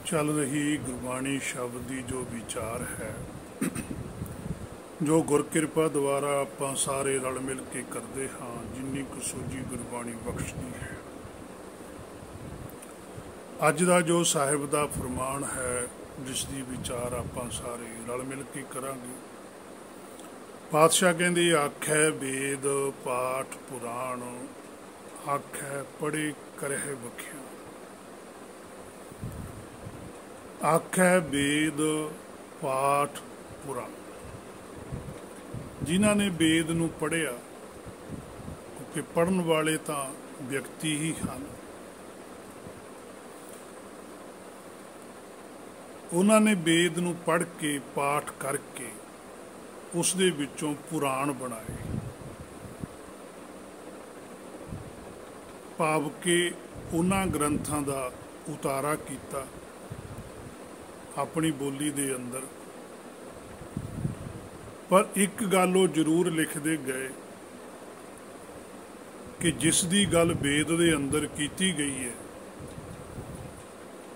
चल रही गुरबाणी शब्द की जो विचार है, जो गुरकिरपा द्वारा आपां सारे रल मिल के करते हाँ, जिन्नी कुछ सूझी गुरबाणी बख्शदी है। अज का जो साहिब का फरमान है, जिसकी विचार आपां सारे रल मिल के करांगे। पातशाह कहते आखै वेद पाठ पुराण, आखै पढ़े करह बख्या। आखै वेद पाठ पुराण, जिन्हों ने वेद नूं पढ़िया, क्योंकि पढ़न वाले तो व्यक्ति ही हैं, उन्होंने वेद नूं पढ़ के पाठ करके उस दे विचों पुराण बनाए, भाव के उन्हां ग्रंथां दा उतारा किया अपनी बोली दे अंदर। पर एक गल वो जरूर लिखते गए कि जिस दी गल वेद दे अंदर कीती गई है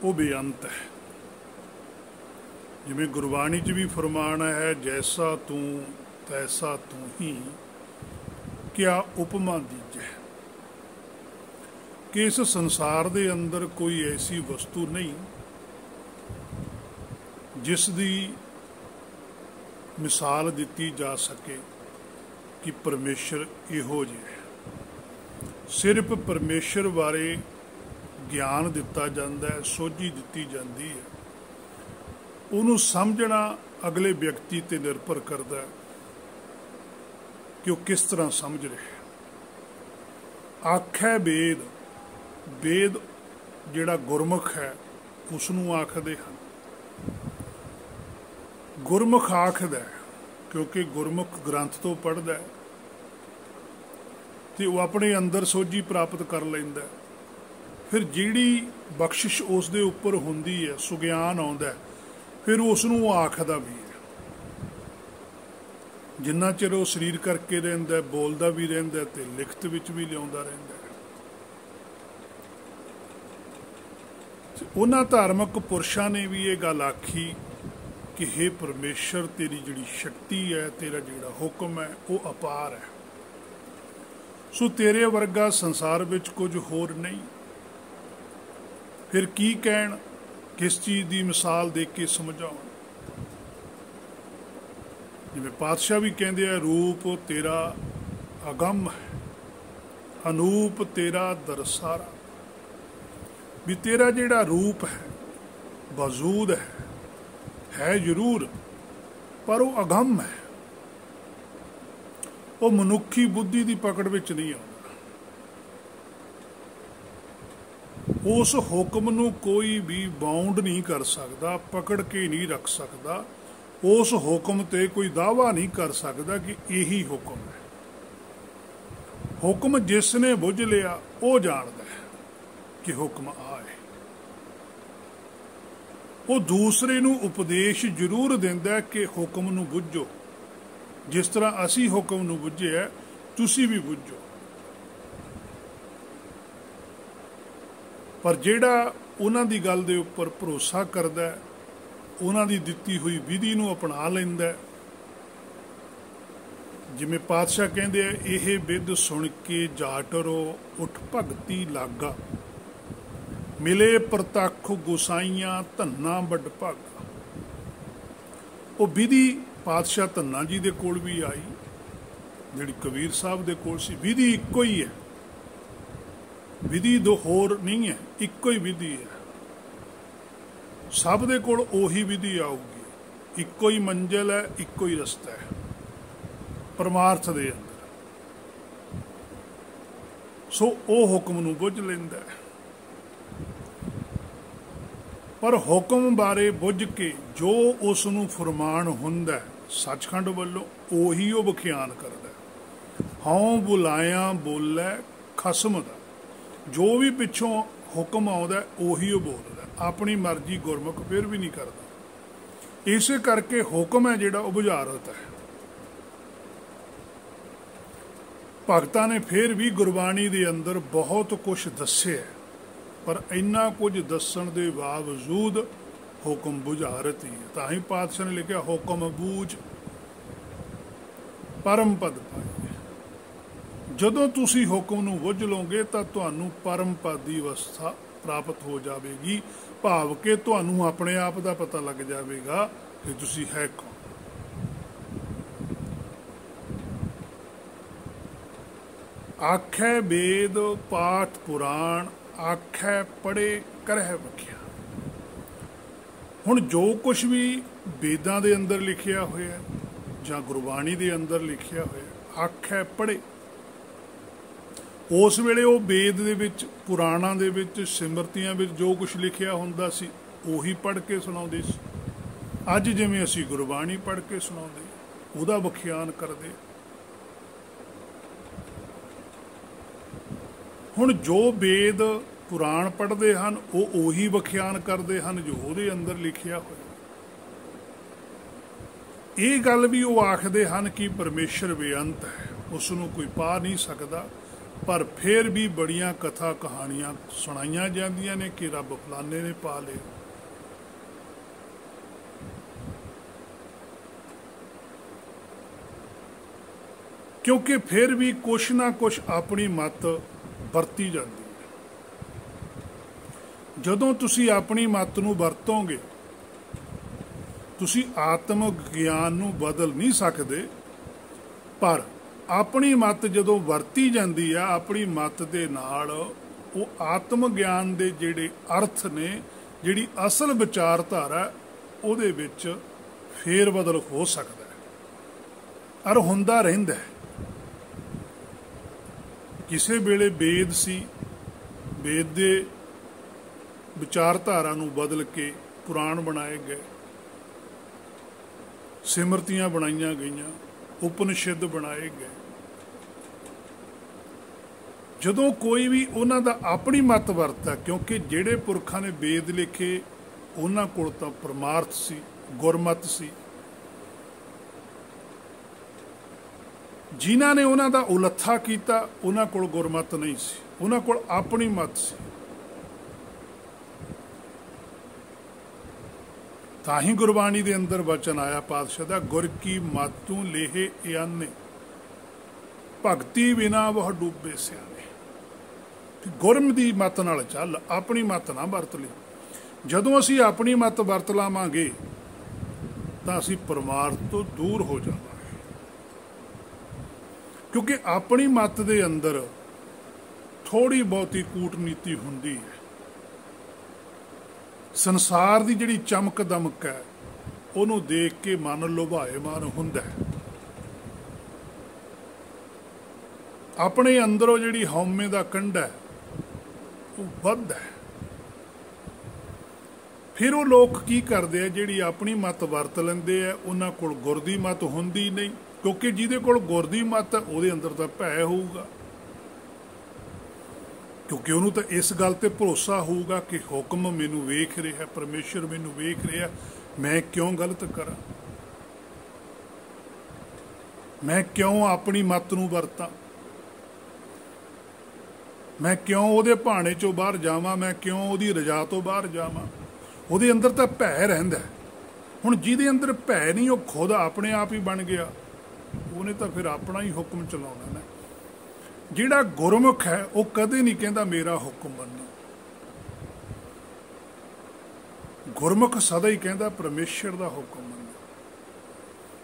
वो बेअंत है। जिवें गुरबाणी च भी फरमान है, जैसा तू तैसा तू ही क्या उपमा दीजै, कि इस संसार दे अंदर कोई ऐसी वस्तु नहीं जिस दी मिसाल दिती जा सके कि परमेश्वर इहो जिहा है। सिर्फ परमेश्वर बारे ज्ञान दिता जाता है, सोझी दिती जाती है। उन्होंने समझना अगले व्यक्ति ते निर्भर करता है कि वह किस तरह समझ रहे। आखै वेद, वेद जिहड़ा गुरमुख है उसनूं आखदे हैं। गुरमुख आखदा है क्योंकि गुरमुख ग्रंथ तो पढ़दा है तो वह अपने अंदर सोझी प्राप्त कर लैंदा है। फिर जिहड़ी बख्शिश उस दे उपर हुंदी है, सुग्यान आउंदा है, फिर उसनूं आखदा भी है। जिन्ना चिर वो शरीर करके रहिंदा, बोलदा भी रहिंदा ते लिखत विच भी लिआउंदा रहिंदा है। उन्हां धार्मिक पुरुषां ने भी ये गल आखी कि हे परमेश्वर, तेरी जिहड़ी शक्ति है, तेरा जिहड़ा हुक्म है वो अपार है। सो तेरे वर्गा संसार विच कुछ होर नहीं। फिर की कहण, किस चीज़ की मिसाल दे के समझाउण। जिवें पातशाह भी कहते हैं, रूप तेरा अगम है, अनूप तेरा दरसारा। भी तेरा जिहड़ा रूप है, वजूद है जरूर, पर वो अगम है, वो मनुखी बुद्धि की पकड़ विच नहीं आउंदा। उस हुक्म नूं कोई भी बाउंड नहीं कर सकता, पकड़ के नहीं रख सकता। उस हुक्म ते कोई दावा नहीं कर सकता कि यही हुक्म है। हुक्म जिसने बुझ लिया वो जानता है कि हुक्म आए। वो दूसरे नूं उपदेश जरूर दिंदा कि हुक्म नूं बुझो, जिस तरह असी हुक्म नूं बुझिआ तुसी भी बुझो। पर जिहड़ा उन्हां दी गल दे उपर भरोसा करदा है, उन्हां दी दित्ती हुई विधि नूं अपना लैंदा है। जिवें पातशाह कहंदे आ, इह बिध सुण के जाटरो उठ भगती लागा, मिले प्रतख गुसाइयां धन्ना बड़ भागा। वो विधि पातशाह धन्ना जी दे कोल भी आई, जिहड़ी कबीर साहब दे कोल सी। विधि इक्को ही है, विधि दो होर नहीं है, इक्को ही विधि है। सब दे कोल ओही विधि आऊगी, इक्को ही मंजिल है, इक्को ही रस्ता है परमार्थ दे अंदर। सो ओ हुक्म नूं बुझ लैंदा है। पर हुक्म बारे बुझ के जो उसनूं फरमान हुंदा है सचखंड वल्लों, ओही वो बख्यान करदा है। हौं बुलाया बोलै खसम दा, जो भी पिछों हुक्म आउंदा उही वो बोलदा, अपनी मर्जी गुरमुख फिर भी नहीं करता। इस करके हुक्म है जिहड़ा वो बुझारत है। भगतां ने फिर भी गुरबाणी दे अंदर बहुत कुछ दस्सिआ, पर इन्ना कुछ दस्सण दे बावजूद ਹੁਕਮ ਬੁਝਾਰਤੀ। ਤਾਂ ਹੀ ਪਾਤਸ਼ਾਹ ਨੇ ਲਿਖਿਆ ਹੁਕਮ ਬੂਝ ਪਰਮ ਪਦ ਪਾਏ। ਜਦੋਂ ਤੁਸੀਂ ਹੁਕਮ ਨੂੰ ਬੁੱਝ ਲਓਗੇ ਤਾਂ ਤੁਹਾਨੂੰ ਪਰਮ ਪਦ ਦੀ ਅਵਸਥਾ ਪ੍ਰਾਪਤ ਹੋ ਜਾਵੇਗੀ, ਭਾਵ ਕਿ ਤੁਹਾਨੂੰ ਆਪਣੇ ਆਪ ਦਾ ਪਤਾ ਲੱਗ ਜਾਵੇਗਾ ਕਿ ਤੁਸੀਂ ਹੈ ਕੌਣ। ਆਖੈ ਵੇਦ ਪਾਠ ਪੁਰਾਣ, ਆਖੈ ਪੜ੍ਹੇ ਕਰਹਿ ਵਖਿਆ। ਹੁਣ ਜੋ ਕੁਛ ਵੀ ਵੇਦਾਂ ਦੇ ਅੰਦਰ ਲਿਖਿਆ ਹੋਇਆ ਜਾਂ ਗੁਰਬਾਣੀ ਦੇ ਅੰਦਰ ਲਿਖਿਆ ਹੋਇਆ, ਆਖੈ ਪੜ੍ਹੇ, ਉਸ ਵੇਲੇ ਉਹ ਵੇਦ ਦੇ ਵਿੱਚ, ਪੁਰਾਣਾਂ ਦੇ ਵਿੱਚ, ਸਿਮਰਤੀਆਂ ਵਿੱਚ ਜੋ ਕੁਛ ਲਿਖਿਆ ਹੁੰਦਾ ਸੀ ਉਹੀ ਪੜ੍ਹ ਕੇ ਸੁਣਾਉਂਦੇ ਸੀ। ਅੱਜ ਜਿਵੇਂ ਅਸੀਂ ਗੁਰਬਾਣੀ ਪੜ੍ਹ ਕੇ ਸੁਣਾਉਂਦੇ, ਉਹਦਾ ਵਿਖਿਆਨ ਕਰਦੇ। ਹੁਣ ਜੋ ਵੇਦ ਪੁਰਾਣ ਪੜ੍ਹਦੇ ਹਨ ਉਹ ਉਹੀ ਵਿਖਿਆਨ ਕਰਦੇ ਹਨ ਜੋ ਉਹਦੇ ਅੰਦਰ ਲਿਖਿਆ ਹੋਇਆ। ਇਹ ਗੱਲ ਵੀ ਉਹ ਆਖਦੇ ਹਨ ਕਿ ਪਰਮੇਸ਼ਰ ਬੇਅੰਤ ਹੈ, ਉਸ ਨੂੰ ਕੋਈ ਪਾ ਨਹੀਂ ਸਕਦਾ, ਪਰ ਫਿਰ ਵੀ ਬੜੀਆਂ ਕਥਾ ਕਹਾਣੀਆਂ ਸੁਣਾਈਆਂ ਜਾਂਦੀਆਂ ਨੇ ਕਿ ਰੱਬ ਫਲਾਣੇ ਨੇ ਪਾ ਲਿਆ। ਕਿਉਂਕਿ ਫਿਰ ਵੀ ਕੁਛ ਨਾ ਕੁਛ ਆਪਣੀ ਮੱਤ ਵਰਤੀ ਜਾਂਦੀ ਹੈ। ਜਦੋਂ ਤੁਸੀਂ ਆਪਣੀ ਮੱਤ ਨੂੰ ਵਰਤੋਗੇ, ਤੁਸੀਂ ਆਤਮ ਗਿਆਨ ਨੂੰ ਬਦਲ ਨਹੀਂ ਸਕਦੇ, ਪਰ ਆਪਣੀ ਮੱਤ ਜਦੋਂ ਵਰਤੀ ਜਾਂਦੀ ਆ, ਆਪਣੀ ਮੱਤ ਦੇ ਨਾਲ ਉਹ ਆਤਮ ਗਿਆਨ ਦੇ ਜਿਹੜੇ ਅਰਥ ਨੇ, ਜਿਹੜੀ ਅਸਲ ਵਿਚਾਰਧਾਰਾ, ਉਹਦੇ ਵਿੱਚ ਫੇਰ ਬਦਲ ਹੋ ਸਕਦਾ ਹੈ ਔਰ ਹੁੰਦਾ ਰਹਿੰਦਾ ਹੈ। ਕਿਸੇ ਵੇਲੇ ਵੇਦ ਸੀ, ਵੇਦ ਦੇ ਵਿਚਾਰਧਾਰਾ ਨੂੰ ਬਦਲ ਕੇ ਪੁਰਾਣ ਬਣਾਏ ਗਏ, ਸਿਮਰਤੀਆਂ ਬਣਾਈਆਂ ਗਈਆਂ, ਉਪਨਿਸ਼ਦ ਬਣਾਏ ਗਏ। ਜਦੋਂ ਕੋਈ ਵੀ ਉਹਨਾਂ ਦਾ ਆਪਣੀ ਮੱਤ ਵਰਤਦਾ, ਕਿਉਂਕਿ ਜਿਹੜੇ ਪੁਰਖਾਂ ਨੇ ਵੇਦ ਲਿਖੇ ਉਹਨਾਂ ਕੋਲ ਤਾਂ ਪਰਮਾਰਥ ਸੀ, ਗੁਰਮਤਿ ਸੀ। ਜਿਨ੍ਹਾਂ ਨੇ ਉਹਨਾਂ ਦਾ ਉਲੱਥਾ ਕੀਤਾ ਉਹਨਾਂ ਕੋਲ ਗੁਰਮਤਿ ਨਹੀਂ ਸੀ, ਉਹਨਾਂ ਕੋਲ ਆਪਣੀ ਮੱਤ ਸੀ। ਤਾਂ ਹੀ ਗੁਰਬਾਣੀ ਦੇ ਅੰਦਰ ਵਚਨ ਆਇਆ ਪਾਤਸ਼ਾਹ ਦਾ, ਗੁਰ ਕੀ ਮਾਤੂ ਲੇਹੇ ਇਆਨੇ, ਭਗਤੀ ਬਿਨਾ ਵਹ ਡੂਬੇ ਸਿਆਣੇ। ਗੁਰਮ ਦੀ ਮੱਤ ਨਾਲ ਚੱਲ, ਆਪਣੀ ਮੱਤ ਨਾ ਵਰਤ ਲਈ। ਜਦੋਂ ਅਸੀਂ ਆਪਣੀ ਮੱਤ ਵਰਤ ਲਾਵਾਂਗੇ ਤਾਂ ਅਸੀਂ ਪਰਮਾਰਥ ਤੋਂ ਦੂਰ ਹੋ ਜਾਵਾਂਗੇ, ਕਿਉਂਕਿ ਆਪਣੀ ਮੱਤ ਦੇ ਅੰਦਰ ਥੋੜੀ ਬਹੁਤੀ ਕੂਟਨੀਤੀ ਹੁੰਦੀ ਹੈ। ਸੰਸਾਰ ਦੀ ਜਿਹੜੀ ਚਮਕ ਦਮਕ ਹੈ ਉਹਨੂੰ ਦੇਖ ਕੇ ਮਨ ਲੁਭਾਏਮਾਨ ਹੁੰਦਾ ਹੈ। ਆਪਣੇ ਅੰਦਰੋਂ ਜਿਹੜੀ ਹਉਮੈ ਦਾ ਕੰਢਾ ਹੈ ਉਹ ਵੱਧਦਾ ਹੈ। ਫਿਰ ਉਹ ਲੋਕ ਕੀ ਕਰਦੇ ਆ, ਜਿਹੜੀ ਆਪਣੀ ਮੱਤ ਵਰਤ ਲੈਂਦੇ ਆ, ਉਹਨਾਂ ਕੋਲ ਗੁਰ ਦੀ ਮੱਤ ਹੁੰਦੀ ਨਹੀਂ, ਕਿਉਂਕਿ ਜਿਹਦੇ ਕੋਲ ਗੁਰ ਦੀ ਮੱਤ ਹੈ ਉਹਦੇ ਅੰਦਰ ਤਾਂ ਭੈ ਹੋਊਗਾ, ਕਿਉਂਕਿ ਉਹਨੂੰ ਤਾਂ ਇਸ ਗੱਲ ਤੇ ਭਰੋਸਾ ਹੋਊਗਾ ਕਿ ਹੁਕਮ ਮੈਨੂੰ ਵੇਖ ਰਿਹਾ, ਪਰਮੇਸ਼ਰ ਮੈਨੂੰ ਵੇਖ ਰਿਹਾ, ਮੈਂ ਕਿਉਂ ਗਲਤ ਕਰਾਂ, ਮੈਂ ਕਿਉਂ ਆਪਣੀ ਮੱਤ ਨੂੰ ਵਰਤਾਂ, ਮੈਂ ਕਿਉਂ ਉਹਦੇ ਭਾਣੇ ਚੋਂ ਬਾਹਰ ਜਾਵਾਂ, ਮੈਂ ਕਿਉਂ ਉਹਦੀ ਰਜ਼ਾ ਤੋਂ ਬਾਹਰ ਜਾਵਾਂ। ਉਹਦੇ ਅੰਦਰ ਤਾਂ ਭੈ ਰਹਿੰਦਾ। ਹੁਣ ਜਿਹਦੇ ਅੰਦਰ ਭੈ ਨਹੀਂ, ਉਹ ਖੁਦ ਆਪਣੇ ਆਪ ਹੀ ਬਣ ਗਿਆ, ਉਹਨੇ ਤਾਂ ਫਿਰ ਆਪਣਾ ਹੀ ਹੁਕਮ ਚਲਾਉਣਾ ਨਾ। ਜਿਹੜਾ ਗੁਰਮੁਖ ਹੈ ਉਹ ਕਦੇ ਨਹੀਂ ਕਹਿੰਦਾ ਮੇਰਾ ਹੁਕਮ ਮੰਨੋ, ਗੁਰਮੁਖ ਸਦਾ ਹੀ ਕਹਿੰਦਾ ਪਰਮੇਸ਼ਰ ਦਾ ਹੁਕਮ ਮੰਨੋ,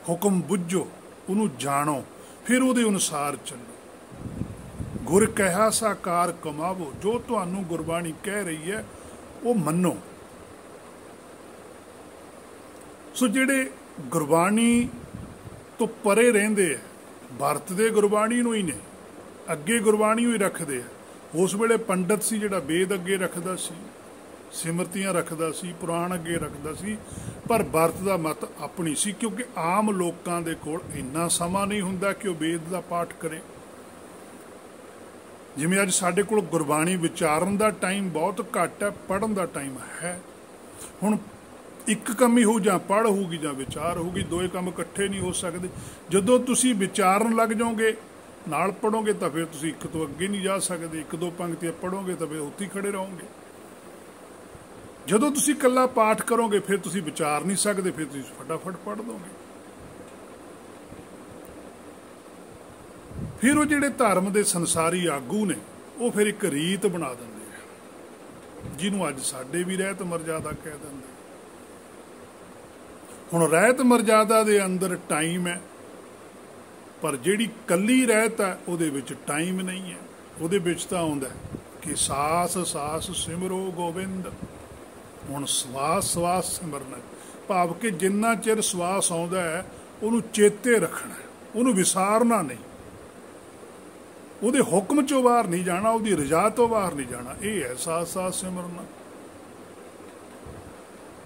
ਹੁਕਮ ਬੁੱਝੋ, ਉਹਨੂੰ ਜਾਣੋ, ਫਿਰ ਉਹਦੇ ਅਨੁਸਾਰ ਚੱਲੋ। ਗੁਰ ਕਹਿਆ ਸਾਕਾਰ ਕਮਾਵੋ, ਜੋ ਤੁਹਾਨੂੰ ਗੁਰਬਾਣੀ ਕਹਿ ਰਹੀ ਹੈ ਉਹ ਮੰਨੋ। ਸੋ ਜਿਹੜੇ ਗੁਰਬਾਣੀ ਤੋਂ ਪਰੇ ਰਹਿੰਦੇ ਆ, ਵਰਤਦੇ ਗੁਰਬਾਣੀ ਨੂੰ ਹੀ ਨੇ, ਅੱਗੇ ਗੁਰਬਾਣੀ ਨੂੰ ਹੀ ਰੱਖਦੇ ਆ। ਉਸ ਵੇਲੇ ਪੰਡਤ ਸੀ ਜਿਹੜਾ ਵੇਦ ਅੱਗੇ ਰੱਖਦਾ ਸੀ, ਸਿਮਰਤੀਆਂ ਰੱਖਦਾ ਸੀ, ਪੁਰਾਣ ਅੱਗੇ ਰੱਖਦਾ ਸੀ, ਪਰ ਵਰਤਦਾ ਮਤ ਆਪਣੀ ਸੀ, ਕਿਉਂਕਿ ਆਮ ਲੋਕਾਂ ਦੇ ਕੋਲ ਇੰਨਾ ਸਮਾਂ ਨਹੀਂ ਹੁੰਦਾ ਕਿ ਉਹ ਵੇਦ ਦਾ ਪਾਠ ਕਰੇ। ਜਿਵੇਂ ਅੱਜ ਸਾਡੇ ਕੋਲ ਗੁਰਬਾਣੀ ਵਿਚਾਰਨ ਦਾ ਟਾਈਮ ਬਹੁਤ ਘੱਟ ਹੈ, ਪੜ੍ਹਨ ਦਾ ਟਾਈਮ ਹੈ। ਹੁਣ ਇੱਕ ਕੰਮ ਹੀ ਹੋਊ, ਜਾਂ ਪੜ੍ਹ ਹੋਊਗੀ ਜਾਂ ਵਿਚਾਰ ਹੋਊਗੀ, ਦੋਏ ਕੰਮ ਇਕੱਠੇ ਨਹੀਂ ਹੋ ਸਕਦੇ। ਜਦੋਂ ਤੁਸੀਂ ਵਿਚਾਰਨ ਲੱਗ ਜਾਓਗੇ, ਨਾਲ ਪੜ੍ਹੋਗੇ, ਤਾਂ ਫਿਰ ਤੁਸੀਂ ਇੱਕ ਤੋਂ ਅੱਗੇ ਨਹੀਂ ਜਾ ਸਕਦੇ। ਇੱਕ ਦੋ ਪੰਕਤੀਆਂ ਪੜ੍ਹੋਗੇ ਤਾਂ ਫਿਰ ਉੱਥੇ ਹੀ ਖੜੇ ਰਹੋਗੇ। ਜਦੋਂ ਤੁਸੀਂ ਇਕੱਲਾ ਪਾਠ ਕਰੋਗੇ ਫਿਰ ਤੁਸੀਂ ਵਿਚਾਰ ਨਹੀਂ ਸਕਦੇ, ਫਿਰ ਤੁਸੀਂ ਫਟਾਫਟ ਪੜ੍ਹ ਦੋਗੇ। ਫਿਰ ਉਹ ਜਿਹੜੇ ਧਰਮ ਦੇ ਸੰਸਾਰੀ ਆਗੂ ਨੇ ਉਹ ਫਿਰ ਇੱਕ ਰੀਤ ਬਣਾ ਦਿੰਦੇ ਆ, ਜਿਹਨੂੰ ਅੱਜ ਸਾਡੇ ਵੀ ਰਹਿਤ ਮਰਜ਼ਾਦਾ ਕਹਿ ਦਿੰਦੇ। ਹੁਣ ਰਹਿਤ ਮਰਜ਼ਾਦਾ ਦੇ ਅੰਦਰ ਟਾਈਮ ਹੈ, ਪਰ ਜਿਹੜੀ ਕੱਲੀ ਰਹਿਤ ਹੈ ਉਹਦੇ ਵਿੱਚ ਟਾਈਮ ਨਹੀਂ ਹੈ। ਉਹਦੇ ਵਿੱਚ ਤਾਂ ਆਉਂਦਾ ਕਿ ਸਾਸ ਸਾਸ ਸਿਮਰੋ ਗੋਬਿੰਦ। ਹੁਣ ਸਵਾਸ ਸਵਾਸ ਸਿਮਰਨਾ, ਭਾਵ ਕਿ ਜਿੰਨਾ ਚਿਰ ਸਵਾਸ ਆਉਂਦਾ ਹੈ ਉਹਨੂੰ ਚੇਤੇ ਰੱਖਣਾ, ਉਹਨੂੰ ਵਿਸਾਰਨਾ ਨਹੀਂ, ਉਹਦੇ ਹੁਕਮ ਚੋਂ ਬਾਹਰ ਨਹੀਂ ਜਾਣਾ, ਉਹਦੀ ਰਜ਼ਾ ਤੋਂ ਬਾਹਰ ਨਹੀਂ ਜਾਣਾ। ਇਹ ਹੈ ਸਾਸ ਸਾਸ ਸਿਮਰਨਾ।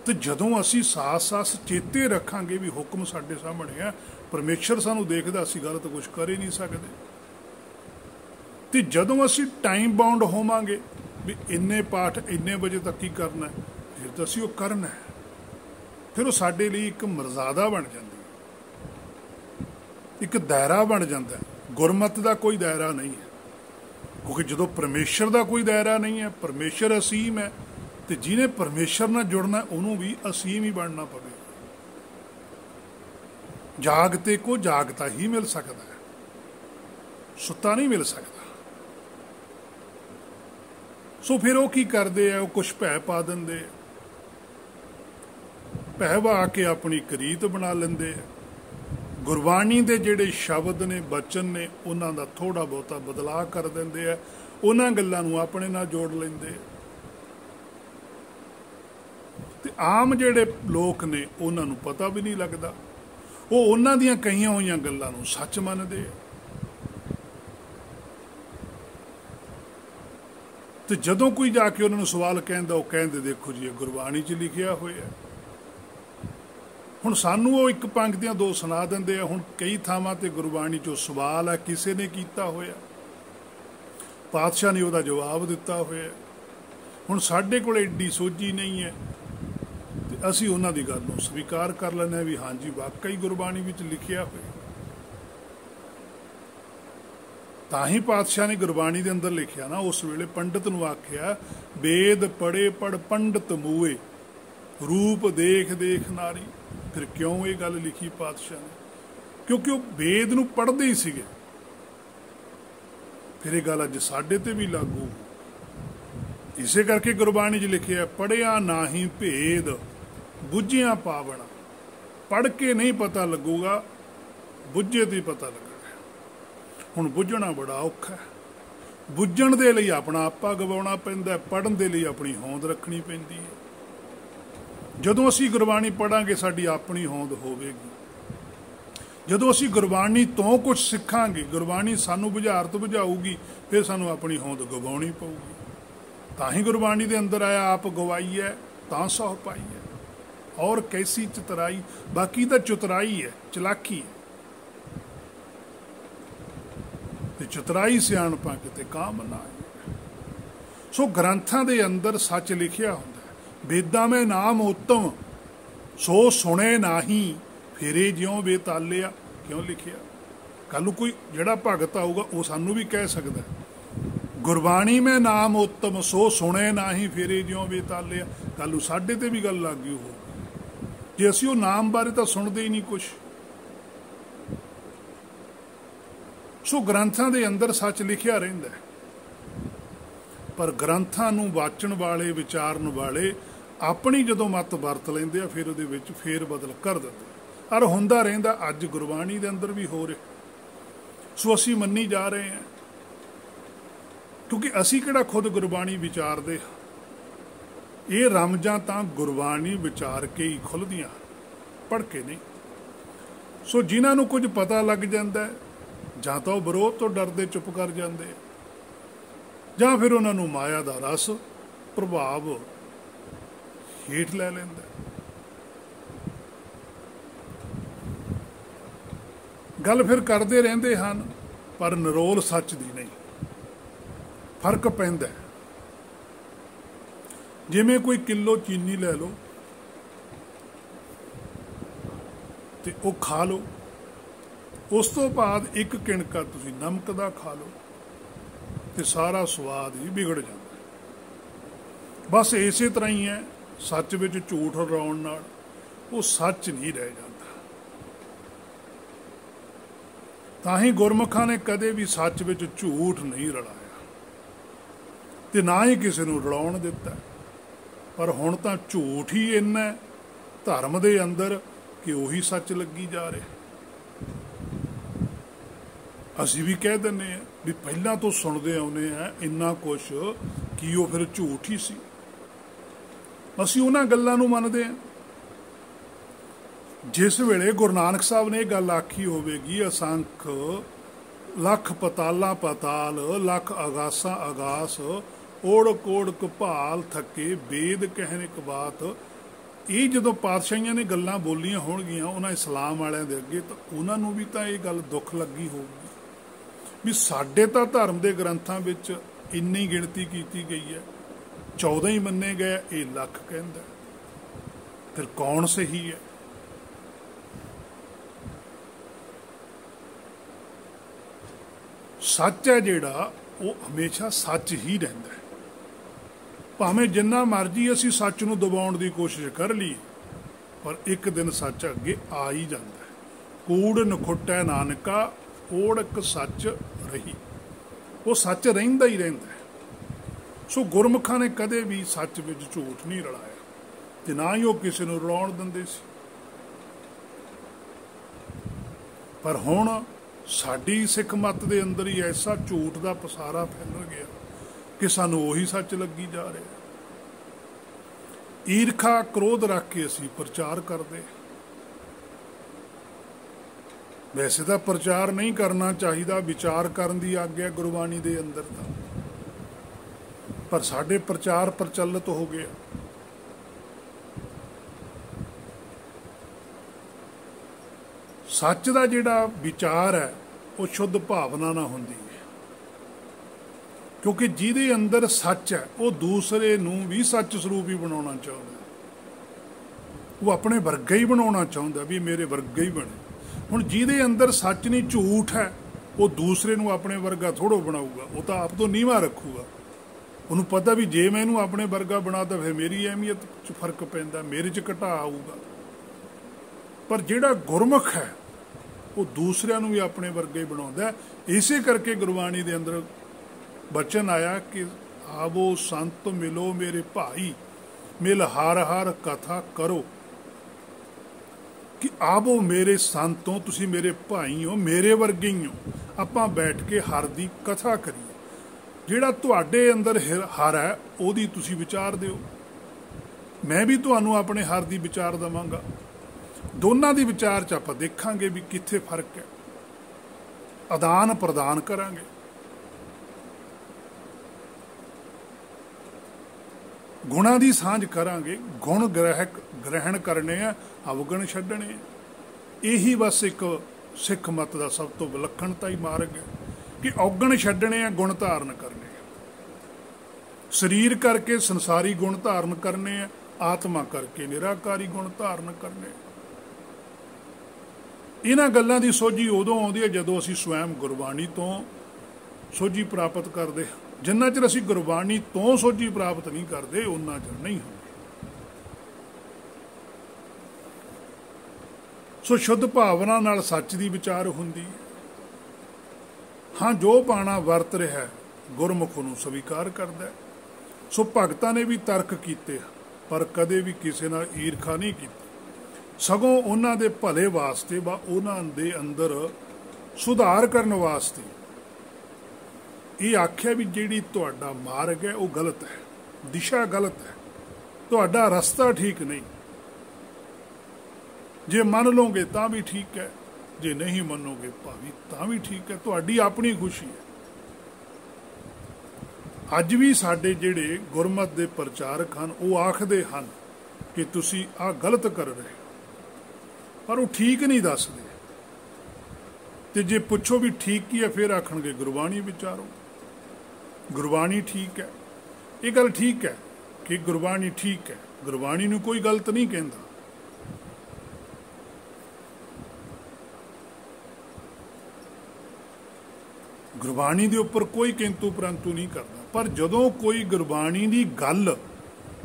ਤੇ ਜਦੋਂ ਅਸੀਂ ਸਾਸ ਸਾਸ ਚੇਤੇ ਰੱਖਾਂਗੇ ਵੀ ਹੁਕਮ ਸਾਡੇ ਸਾਹਮਣੇ ਹੈ, ਪਰਮੇਸ਼ਰ ਸਾਨੂੰ ਦੇਖਦਾ, ਅਸੀਂ ਗਲਤ ਕੁਝ ਕਰ ਹੀ ਨਹੀਂ ਸਕਦੇ। ਤੇ ਜਦੋਂ ਅਸੀਂ ਟਾਈਮ ਬਾਉਂਡ ਹੋਵਾਂਗੇ ਵੀ ਇੰਨੇ ਪਾਠ ਇੰਨੇ ਵਜੇ ਤੱਕ ਹੀ ਕਰਨਾ, ਫਿਰ ਤਾਂ ਅਸੀਂ ਉਹ ਕਰਨਾ ਹੈ। ਫਿਰ ਉਹ ਸਾਡੇ ਲਈ ਇੱਕ ਮਰਜ਼ਾਦਾ ਬਣ ਜਾਂਦੀ ਹੈ, ਇੱਕ ਦਾਇਰਾ ਬਣ ਜਾਂਦਾ ਹੈ। ਗੁਰਮਤਿ ਦਾ ਕੋਈ ਦਾਇਰਾ ਨਹੀਂ ਹੈ, ਕਿਉਂਕਿ ਜਦੋਂ ਪਰਮੇਸ਼ਰ ਦਾ ਕੋਈ ਦਾਇਰਾ ਨਹੀਂ ਹੈ, ਪਰਮੇਸ਼ਰ ਅਸੀਮ ਹੈ, ਤੇ ਜਿਹਨੇ ਪਰਮੇਸ਼ਰ ਨਾਲ ਜੁੜਨਾ ਉਹਨੂੰ ਵੀ ਅਸੀਮ ਹੀ ਬਣਨਾ ਪਵੇਗਾ। ਜਾਗਤੇ ਕੋ ਜਾਗਤਾ ਹੀ ਮਿਲ ਸਕਦਾ ਹੈ, ਸੁੱਤਾ ਨਹੀਂ ਮਿਲ ਸਕਦਾ। ਸੋ ਫਿਰ ਉਹ ਕੀ ਕਰਦੇ ਆ, ਉਹ ਕੁਛ ਭੈ ਪਾ ਦਿੰਦੇ ਆ, ਭੈ ਪਾ ਕੇ ਆਪਣੀ ਇੱਕ ਰੀਤ ਬਣਾ ਲੈਂਦੇ ਆ। ਗੁਰਬਾਣੀ ਦੇ ਜਿਹੜੇ ਸ਼ਬਦ ਨੇ, ਬਚਨ ਨੇ, ਉਹਨਾਂ ਦਾ ਥੋੜਾ ਬਹੁਤਾ ਬਦਲਾਅ ਕਰ ਦਿੰਦੇ ਆ, ਉਹਨਾਂ ਗੱਲਾਂ ਨੂੰ ਆਪਣੇ ਨਾਲ ਜੋੜ ਲੈਂਦੇ ਆ। ਤੇ ਆਮ ਜਿਹੜੇ ਲੋਕ ਨੇ ਉਹਨਾਂ ਨੂੰ ਪਤਾ ਵੀ ਨਹੀਂ ਲੱਗਦਾ, ਉਹ ਉਹਨਾਂ ਦੀਆਂ ਕਹੀਆਂ ਹੋਈਆਂ ਗੱਲਾਂ ਨੂੰ ਸੱਚ ਮੰਨਦੇ ਆ। ਤੇ ਜਦੋਂ ਕੋਈ ਜਾ ਕੇ ਉਹਨਾਂ ਨੂੰ ਸਵਾਲ ਕਹਿੰਦਾ, ਉਹ ਕਹਿੰਦੇ ਦੇਖੋ ਜੀ ਇਹ ਗੁਰਬਾਣੀ 'ਚ ਲਿਖਿਆ ਹੋਇਆ। ਹੁਣ ਸਾਨੂੰ ਉਹ ਇੱਕ ਪੰਕਤੀਆਂ ਦੋ ਸੁਣਾ ਦਿੰਦੇ ਆ। ਹੁਣ ਕਈ ਥਾਵਾਂ ਤੇ ਗੁਰਬਾਣੀ 'ਚੋਂ ਸਵਾਲ ਹੈ, ਕਿਸੇ ਨੇ ਕੀਤਾ ਹੋਇਆ, ਪਾਤਸ਼ਾਹ ਨੇ ਉਹਦਾ ਜਵਾਬ ਦਿੱਤਾ ਹੋਇਆ। ਹੁਣ ਸਾਡੇ ਕੋਲ ਐਡੀ ਸੋਝੀ ਨਹੀਂ ਹੈ, ਤੇ ਅਸੀਂ ਉਹਨਾਂ ਦੀ ਗੱਲ ਨੂੰ ਸਵੀਕਾਰ ਕਰ ਲੈਂਦੇ ਹਾਂ ਵੀ ਹਾਂਜੀ ਵਾਕਈ ਗੁਰਬਾਣੀ ਵਿੱਚ ਲਿਖਿਆ ਹੋਇਆ। ਤਾਂ ਹੀ ਪਾਤਸ਼ਾਹ ਨੇ ਗੁਰਬਾਣੀ ਦੇ ਅੰਦਰ ਲਿਖਿਆ ਨਾ, ਉਸ ਵੇਲੇ ਪੰਡਤ ਨੂੰ ਆਖਿਆ ਵੇਦ ਪੜ੍ਹੇ ਪੜ੍ਹ ਪੰਡਤ ਮੂਏ, ਰੂਪ ਦੇਖ ਦੇਖ ਨਾਰੀ। ਫਿਰ ਕਿਉਂ ਇਹ ਗੱਲ ਲਿਖੀ ਪਾਤਸ਼ਾਹ ਨੇ? ਕਿਉਂਕਿ ਉਹ ਵੇਦ ਨੂੰ ਪੜ੍ਹਦੇ ਹੀ ਸੀਗੇ। ਫਿਰ ਇਹ ਗੱਲ ਅੱਜ ਸਾਡੇ ਤੇ ਵੀ ਲਾਗੂ, ਇਸੇ ਕਰਕੇ ਗੁਰਬਾਣੀ 'ਚ ਲਿਖਿਆ ਪੜ੍ਹਿਆ ਨਾਹੀਂ ਭੇਦ ਬੁੱਝਿਆ ਪਾਵਣਾ। ਪੜ੍ਹ ਕੇ ਨਹੀਂ ਪਤਾ ਲੱਗੂਗਾ, ਬੁੱਝੇ ਤੇ ਹੀ ਪਤਾ ਲੱਗਣਾ। ਹੁਣ ਬੁੱਝਣਾ ਬੜਾ ਔਖਾ ਹੈ, ਬੁੱਝਣ ਦੇ ਲਈ ਆਪਣਾ ਆਪਾ ਗਵਾਉਣਾ ਪੈਂਦਾ, ਪੜ੍ਹਨ ਦੇ ਲਈ ਆਪਣੀ ਹੋਂਦ ਰੱਖਣੀ ਪੈਂਦੀ ਹੈ। ਜਦੋਂ ਅਸੀਂ ਗੁਰਬਾਣੀ ਪੜ੍ਹਾਂਗੇ ਸਾਡੀ ਆਪਣੀ ਹੋਂਦ ਹੋਵੇਗੀ। ਜਦੋਂ ਅਸੀਂ ਗੁਰਬਾਣੀ ਤੋਂ ਕੁਝ ਸਿੱਖਾਂਗੇ, ਗੁਰਬਾਣੀ ਸਾਨੂੰ ਬੁਝਾਰਤ ਬੁਝਾਊਗੀ, ਫਿਰ ਸਾਨੂੰ ਆਪਣੀ ਹੋਂਦ ਗਵਾਉਣੀ ਪਊਗੀ। ਤਾਂ ਹੀ ਗੁਰਬਾਣੀ ਦੇ ਅੰਦਰ ਆਇਆ ਆਪ ਗਵਾਈ ਹੈ ਤਾਂ ਸਹੁ ਪਾਈ ਹੈ, ਔਰ ਕੈਸੀ ਚਤਰਾਈ। ਬਾਕੀ ਤਾਂ ਚਤਰਾਈ ਹੈ, ਚਲਾਕੀ ਹੈ, ਤੇ ਚਤਰਾਈ ਸਿਆਣਪਾਂ ਕਿਤੇ ਕਾਮ ਨਾ ਆਏ। ਸੋ ਗ੍ਰੰਥਾਂ ਦੇ ਅੰਦਰ ਸੱਚ ਲਿਖਿਆ ਹੁੰਦਾ। ਵੇਦਾਂ ਮੈਂ ਨਾਮ ਉੱਤਮ ਸੋ ਸੁਣੇ ਨਾਹੀਂ, ਫੇਰੇ ਜਿਉਂ ਬੇਤਾਲਿਆ। ਕਿਉਂ ਲਿਖਿਆ? ਕੱਲ ਨੂੰ ਕੋਈ ਜਿਹੜਾ ਭਗਤ ਆਊਗਾ ਉਹ ਸਾਨੂੰ ਵੀ ਕਹਿ ਸਕਦਾ ਗੁਰਬਾਣੀ ਮੈਂ ਨਾਮ ਉੱਤਮ ਸੋ ਸੁਣੇ ਨਾਹੀਂ, ਫੇਰੇ ਜਿਉਂ ਬੇਤਾਲਿਆ। ਕੱਲ ਨੂੰ ਸਾਡੇ ਤੇ ਵੀ ਗੱਲ ਲੱਗ ਗਈ ਹੋ, ਜੇ ਅਸੀਂ ਉਹ ਨਾਮ ਬਾਰੇ ਤਾਂ ਸੁਣਦੇ ਹੀ ਨਹੀਂ ਕੁਛ। ਸੋ ਗ੍ਰੰਥਾਂ ਦੇ ਅੰਦਰ ਸੱਚ ਲਿਖਿਆ ਰਹਿੰਦਾ, ਪਰ ਗ੍ਰੰਥਾਂ ਨੂੰ ਵਾਚਣ ਵਾਲੇ, ਵਿਚਾਰਨ ਵਾਲੇ ਆਪਣੀ ਜਦੋਂ ਮੱਤ ਵਰਤ ਲੈਂਦੇ ਆ, ਫਿਰ ਉਹਦੇ ਵਿੱਚ ਫੇਰ ਬਦਲ ਕਰ ਦਿੰਦੇ। ਔਰ ਹੁੰਦਾ ਰਹਿੰਦਾ, ਅੱਜ ਗੁਰਬਾਣੀ ਦੇ ਅੰਦਰ ਵੀ ਹੋ ਰਿਹਾ। ਸੋ ਅਸੀਂ ਮੰਨੀ ਜਾ ਰਹੇ ਹਾਂ, ਕਿਉਂਕਿ ਅਸੀਂ ਕਿਹੜਾ ਖੁਦ ਗੁਰਬਾਣੀ ਵਿਚਾਰਦੇ ਹਾਂ। ਇਹ ਰਮਜਾਂ ਤਾਂ ਗੁਰਬਾਣੀ ਵਿਚਾਰ ਕੇ ਹੀ ਖੁੱਲ੍ਹਦੀਆਂ, ਪੜ੍ਹ ਕੇ ਨਹੀਂ। ਸੋ ਜਿਨ੍ਹਾਂ ਨੂੰ ਕੁਝ ਪਤਾ ਲੱਗ ਜਾਂਦਾ, ਜਾਂ ਤਾਂ ਉਹ ਵਿਰੋਧ ਤੋਂ ਡਰਦੇ ਚੁੱਪ ਕਰ ਜਾਂਦੇ, ਜਾਂ ਫਿਰ ਉਹਨਾਂ ਨੂੰ ਮਾਇਆ ਦਾ ਰਸ ਪ੍ਰਭਾਵ ਹੇਠ ਲੈ ਲੈਂਦਾ। ਗੱਲ ਫਿਰ ਕਰਦੇ ਰਹਿੰਦੇ ਹਨ, ਪਰ ਨਿਰੋਲ ਸੱਚ ਦੀ ਨਹੀਂ। ਫਰਕ ਪੈਂਦਾ। ਜਿਵੇਂ ਕੋਈ ਕਿਲੋ ਚੀਨੀ ਲੈ ਲਓ ਤੇ ਉਹ ਖਾ ਲਓ, ਉਸ ਤੋਂ ਬਾਅਦ ਇੱਕ ਕਿਣਕਾ ਤੁਸੀਂ ਨਮਕ ਦਾ ਖਾ ਲਓ ਤੇ ਸਾਰਾ ਸਵਾਦ ਹੀ ਵਿਗੜ ਜਾਂਦਾ। ਬਸ ਇਸੇ ਤਰ੍ਹਾਂ ਹੀ ਹੈ सच विच झूठ रलाउण नाल वो सच नहीं रह जाता। तां ही गुरमुखां ने कदे भी सच विच झूठ नहीं रलाया ते ना ही किसी नूं रलाउण दिता। पर हुण तां झूठ ही इन्ना धर्म दे अंदर कि उही सच लगी जा रहा। असी भी कह दिंदे हैं भी पहलां तो सुणदे आउंदे हैं इन्ना कुछ कि वो फिर झूठ ही सी। असी उन्हां गल्लां नूं मनदे हां जिस वेले गुरु नानक साहब ने गल आखी होवेगी असंख लख पतालां पताल लख आगासां आगास ओढ़क ओढ़क भाल थके वेद कहन एक बात। ये जदों पातशाहियां ने गल्लां बोलियां होणगियां उन्हां इस्लाम वालियां दे अगे तो उन्हां नूं भी तां ये गल दुख लगी होगी भी साडे तां धर्म दे ग्रंथां विच इन्नी गिणती कीती गई है 14 ही मन्ने गए ये लख कहंदा फिर कौन सही है। सच है जिहड़ा वो हमेशा सच ही रहिंदा है। भावें जिन्ना मर्जी असी सच नूं दबाउण दी कोशिश कर लीए पर एक दिन सच अगे आ ही जाता है। कूड़ नखुटै नानका ओढ़क सच रही, वो सच रहिंदा ही रहिंदा है। सो गुरमुखां ने कदे भी सच विच झूठ नहीं रलाया ते ना ही वो किसी नूं रलाउण दिंदे सी। पर हुण साडी सिख मत दे अंदर ही ऐसा झूठ दा पसारा फैल गया कि सानू उही सच लगी जा रहा। ईरखा क्रोध रख के असी प्रचार करते। वैसे तो प्रचार नहीं करना चाहिए, विचार करन दी आग्या गुरबाणी दे अंदर था, पर साडे प्रचार प्रचलित हो गया। सच का जिहड़ा विचार है वो शुद्ध भावना ना होंदी है, क्योंकि जिहदे अंदर सच है वो दूसरे नूं भी सच स्वरूप ही बनाउणा चाहुंदा, वो अपने वर्गा ही बनाउणा चाहुंदा भी मेरे वर्गा ही बने। हुण जिहदे अंदर सच नहीं झूठ है वो दूसरे नूं अपने वर्गा थोड़ो बनाऊगा, वो तो आप तो नीवा रखूगा। उन्होंने पता भी जे मैं इहनूं अपने वर्गा बनाता फिर मेरी अहमियत च फर्क पैंदा, मेरे च घटा आऊगा। पर जिहड़ा गुरमुख है वो दूसरिਆਂ ਨੂੰ भी अपने वर्गे ही बनाउंदा है। इसे करके गुरबाणी दे अंदर बचन आया कि आवो संत मिलो मेरे भाई, मिल हार हार कथा करो। कि आवो मेरे संतों, तुसी मेरे भाई हो, मेरे वर्गे ही हो, आपां बैठ के हर दी कथा करिए। जिहड़ा तुहाडे अंदर हर है ओहदी तुसी विचार दिओ, मैं भी तुहानूं अपने हर दी विचार देवांगा। दोनों की विचार च आपां देखांगे भी कित्थे फर्क है, आदान प्रदान करांगे। गुणां की सांझ करांगे, गुण ग्रहण करने हैं, अवगुण छड्डणे हैं। यही बस एक सिख मत का सब तो विलक्षणता ही मार्ग है कि अवगुण छड्डणे हैं, गुण धारण करने हैं। शरीर करके संसारी गुण धारण करने हैं, आत्मा करके निराकारी गुण धारण करने हैं। इन्हां गल्लां दी सोझी उदों आउंदी है जदों असीं स्वयं गुरबाणी तो सोझी प्राप्त करते। जिन्ना चिर असीं गुरबाणी तो सोझी प्राप्त नहीं करते उन्ना चिर नहीं होंदी। सो शुद्ध भावना नाल सच दी विचार हुंदी है। हाँ, जो पाना वरत रहा है गुरमुख नूं स्वीकार करदा है। सो भगतां ने भी तर्क कीते पर कदे भी किसी नाल ईरखा नहीं की, सगों उन्हां दे भले वास्ते वा उन्हां दे अंदर सुधार करने वास्ते ये आख्या भी जिहड़ी तुहाडा मार्ग है वो गलत है, दिशा गलत है, तुहाडा रस्ता ठीक नहीं। जे मन लोगे तां भी ठीक है, जे नहीं मनोगे भावी तां भी ठीक है, तुहाडी अपनी खुशी है। अज भी साडे जिहड़े गुरमत दे प्रचारक हन वो आखदे हन कि तुसी आ गलत कर रहे हो, पर वो ठीक नहीं दसदे। ते जे पुछो भी ठीक की है फिर आखणगे गुरबाणी विचारो, गुरबाणी ठीक है। ये गल ठीक है कि गुरबाणी ठीक है, गुरबाणी नूं कोई गलत नहीं कहंदा। गुरबाणी दे उपर कोई किंतु परंतु नहीं करता, पर जदों कोई गुरबाणी दी गल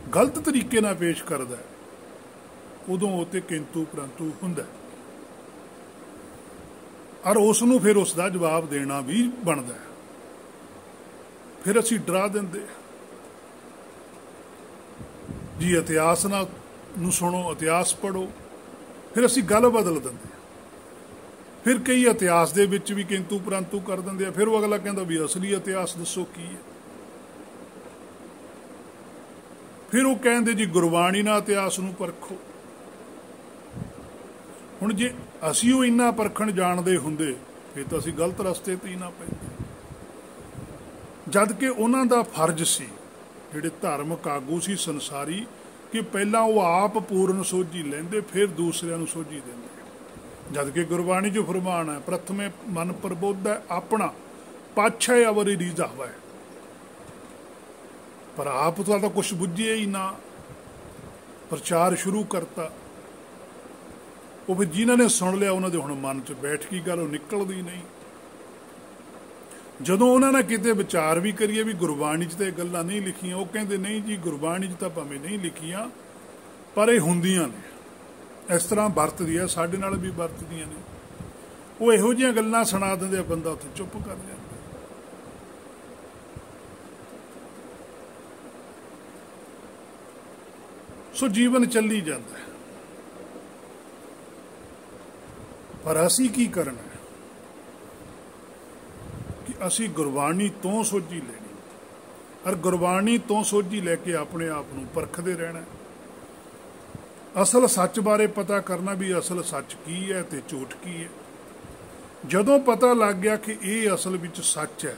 गलत तरीके नाल पेश करदा है, उदों वो ते किंतु परंतु हुंदा है, और उसनूं फिर उसका जवाब देना भी बनता है। फिर असीं डरा दिंदे जी, इतिहास नूं सुनो, इतिहास पढ़ो, फिर असीं गल बदल दिंदे। फिर कई इतिहास दे विच भी किंतु परंतु कर दिंदे, फिर वो अगला कहता भी असली इतिहास दसो की है। फिर वो कहते जी गुरबाणी नाल इतिहास नूं परखो। हुण जे असीं वो इन्ना परखण जाणदे हुंदे फिर तो असीं गलत रस्ते ते ही ना पैंदे, जद कि उन्हां दा फर्ज सी, जिहड़े धार्मिक आगू सी संसारी, कि पहलां वो आप पूर्ण सोझी लैंदे फिर दूसरिਆਂ ਨੂੰ सोझी दिंदे। जद कि गुरबाणी जो फरमान है, प्रथमे मन प्रबोध है अपना, पाछे अवरी रिझावा है। पर आप तो कुछ बुझे ही ना, प्रचार शुरू करता। वो फिर जिन्होंने सुन लिया उन्होंने हुण मन च बैठ की गल निकलदी नहीं। जदों उन्होंने किते विचार भी करिए भी गुरबाणी च तो गल्लां नहीं लिखियां, वो कहते नहीं जी गुरबाणी च तो भावें नहीं लिखियां पर ये हुंदियां ने, इस तरह वरतदी है, साडे नाल भी वरतदियां ने। वो इहो जिहियां गल्लां सुणा दिंदे, बंदा उत्थे चुप कर जांदा। सो जीवन चली जाता है, पर असीं की करना है कि असीं गुरबाणी तो सोझी लेनी, और गुरबाणी तो सोझी लैके अपने आप नूं परखदे रहना। असल सच बारे पता करना भी असल सच की है ते झूठ की है। जदों पता लग गया कि ये असल विच सच है,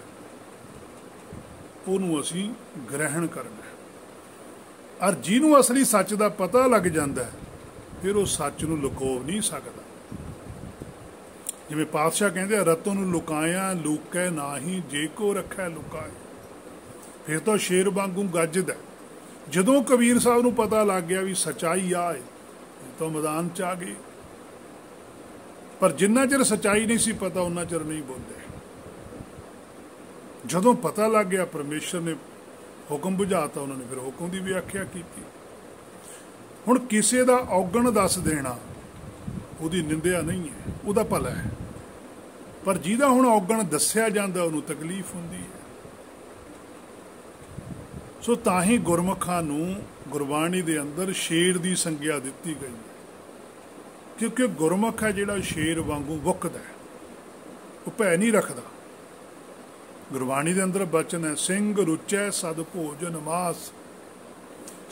उहनूं असीं ग्रहण करना है। और जिहनूं असली सच दा पता लग जाता है, फिर वो सच नूं लुको नहीं सकदा। जिवें पातशाह कहंदे रतों नूं लुकाया लुकै नाही, जे को रखै लुकाए। फिर तो शेर वांगू गजदा। जदों कबीर साहब नूं पता लग गया भी सच्चाई आए, तो मैदान च आ गए। पर जिन्ना चिर सच्चाई नहीं सी पता उन्ना चिर नहीं बोले। जदों पता लग गया परमेश्वर ने हुक्म बुझाता, उन्होंने फिर हुक्म की व्याख्या की। हुण किसी का औगण दस देना उहदी निंदिया नहीं है, उहदा भला है। पर जिहदा हुण औगण दस्सिया जांदा उहनूं तकलीफ हुंदी है। सो ताही गुरमुखां नूं गुरबाणी दे अंदर शेर की संज्ञा दिती गई, क्योंकि गुरमुख है जिहड़ा शेर वांगू वुकदा है, वो भै नहीं रखदा। गुरबाणी दे अंदर बचन है, सिंह रुचै सद भोजन मास।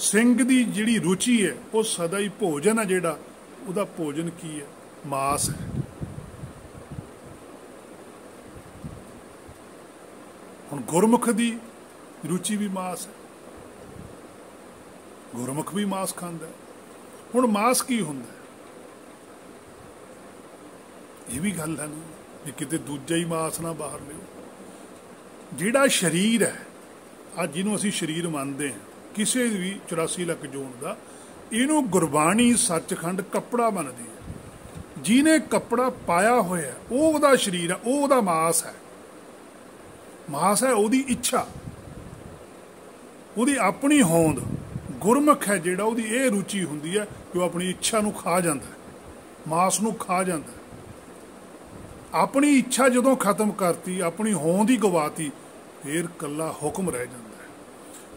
सिंह की जिहड़ी रुचि है वो सदा ही भोजन है, जिहड़ा उहदा भोजन की है, मास है। हुण गुरमुख की रुचि भी मास है, गुरमुख भी मास खांदा है। हुण मास की हुंदा है, ये भी गल है ना कि किते दूजा ही मास ना बाहर लिओ। जिहड़ा शरीर है अज जिन्हों असीं शरीर मानते हैं, किसी भी 84 लख जोन का, इनू गुरबाणी सचखंड कपड़ा बनदी है। जिन्हें कपड़ा पाया होया वो उहदा शरीर है, वो उहदा मास है। मास है उहदी इच्छा, उहदी अपनी होंद। गुरमुख है जिहड़ा उहदी ये रुचि हुंदी है कि वह अपनी इच्छा नूं खा जांदा है, मास नूं खा जांदा है। अपनी इच्छा जदों खत्म करती, अपनी होंद ही गवाती, फिर कला हुक्म रह जाता है।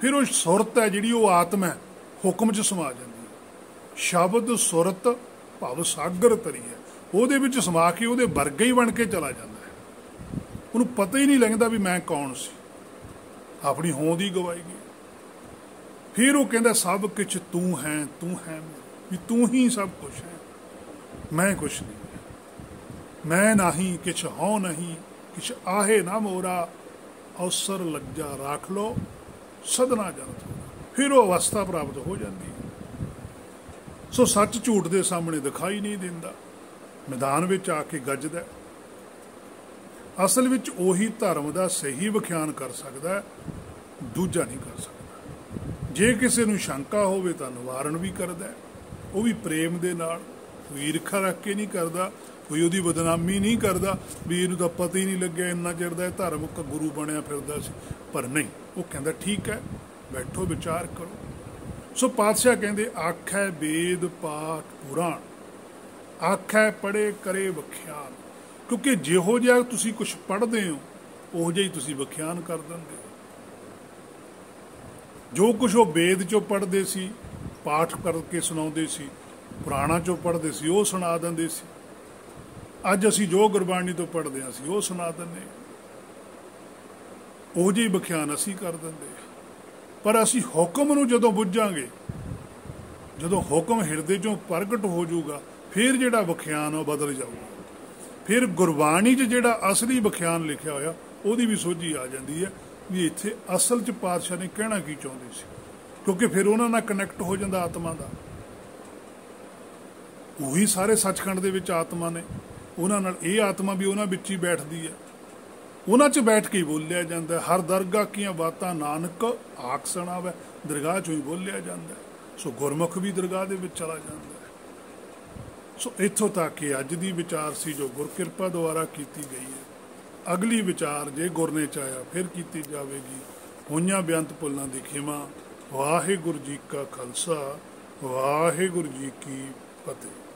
फिर वो सुरत है जिहड़ी वो आत्मा है, हुक्म च समा जाती है। शब्द सुरत भव सागर तरी है, ਉਹਦੇ ਵਿੱਚ ਸਮਾ ਕੇ ਉਹਦੇ ਵਰਗਾ ਹੀ ਬਣ ਕੇ ਚਲਾ ਜਾਂਦਾ ਹੈ। ਉਹਨੂੰ ਪਤਾ ਹੀ ਨਹੀਂ ਲੱਗਦਾ ਵੀ ਮੈਂ ਕੌਣ ਸੀ, ਆਪਣੀ ਹੋਂਦ ਹੀ ਗਵਾਈ ਗਈ। फिर वो कहता सब कुछ तू है भी तू ही सब कुछ है, मैं कुछ नहीं है। मैं नाही किछ हो नहीं, किछ आहे ना मोरा, अवसर लज्जा राख लो सदना जनत होगा। फिर वो अवस्था प्राप्त हो जाती है। सो सच झूठ के सामने दिखाई नहीं देता, मैदान में आके गजदा। असल में उही धर्म का सही विख्यान कर सकता है, दूजा नहीं कर सकता। जे किसी नूं शंका होवे तां निवारण भी करदा है, वो भी प्रेम दे नाल, कोई ईर्खा रख के नहीं करदा, कोई उहदी बदनामी नहीं करदा भी इहनूं तां पता ही नहीं लग्गिया इन्ना चिर दा धार्मिक गुरु बनिया फिरदा सी। पर नहीं, वो कहंदा ठीक है, बैठो विचार करो। सो पातशाह कहते आखै वेद पाठ पुराण, आखै पढ़े करे वख्यान। क्योंकि जिहो जिहा तुसीं कुछ पढ़ते हो उहो जिहा ही तुसीं वख्यान कर दिंदे हो। जो कुछ वो वेद चों पढ़ते सी, पाठ करके सुणाउंदे सी, पुराणा चों पढ़ते सी, वो सुणा दिंदे सी। अज असीं जो गुरबाणी तो पढ़ते हैं असीं वो सुणा दिंदे, उहो जिही वख्यान असीं कर दिंदे। पर असीं हुक्म नूं जदों बुझांगे, जदों हुक्म हिरदे चों प्रगट हो जाऊगा, फिर जिहड़ा वख्यान वो बदल जाऊगा। फिर गुरबाणी 'च जिहड़ा असली वख्यान लिखिया होया ਉਹਦੀ भी सोझी आ जाती है भी इत्थे असल 'ਚ पातशाह ने कहना की चाहुंदे सी। क्योंकि फिर उन्हां नाल कनैक्ट हो जाता आत्मा का। ਉਹੀ सारे सचखंड दे विच आत्मा ने, उन्हां नाल ਇਹ आत्मा भी उन्हां विच ही बैठदी है। उन्हां 'ਚ बैठ के ही बोलिया जाता है। हर दरगाह कीਆਂ बातां नानक आख सुणावै, दरगाह 'चों ही बोलिया जाता है। सो गुरमुख भी दरगाह दे विच चला जाता है। सो इत्थों तक कि अज दी विचार सी जो गुरकिरपा द्वारा की गई है। अगली विचार जे गुर ने चाया फिर की जाएगी। होइयां बेअंत भुल्लां दी खिमा। वाहिगुरू जी का खालसा, वाहिगुरू जी की फतेह।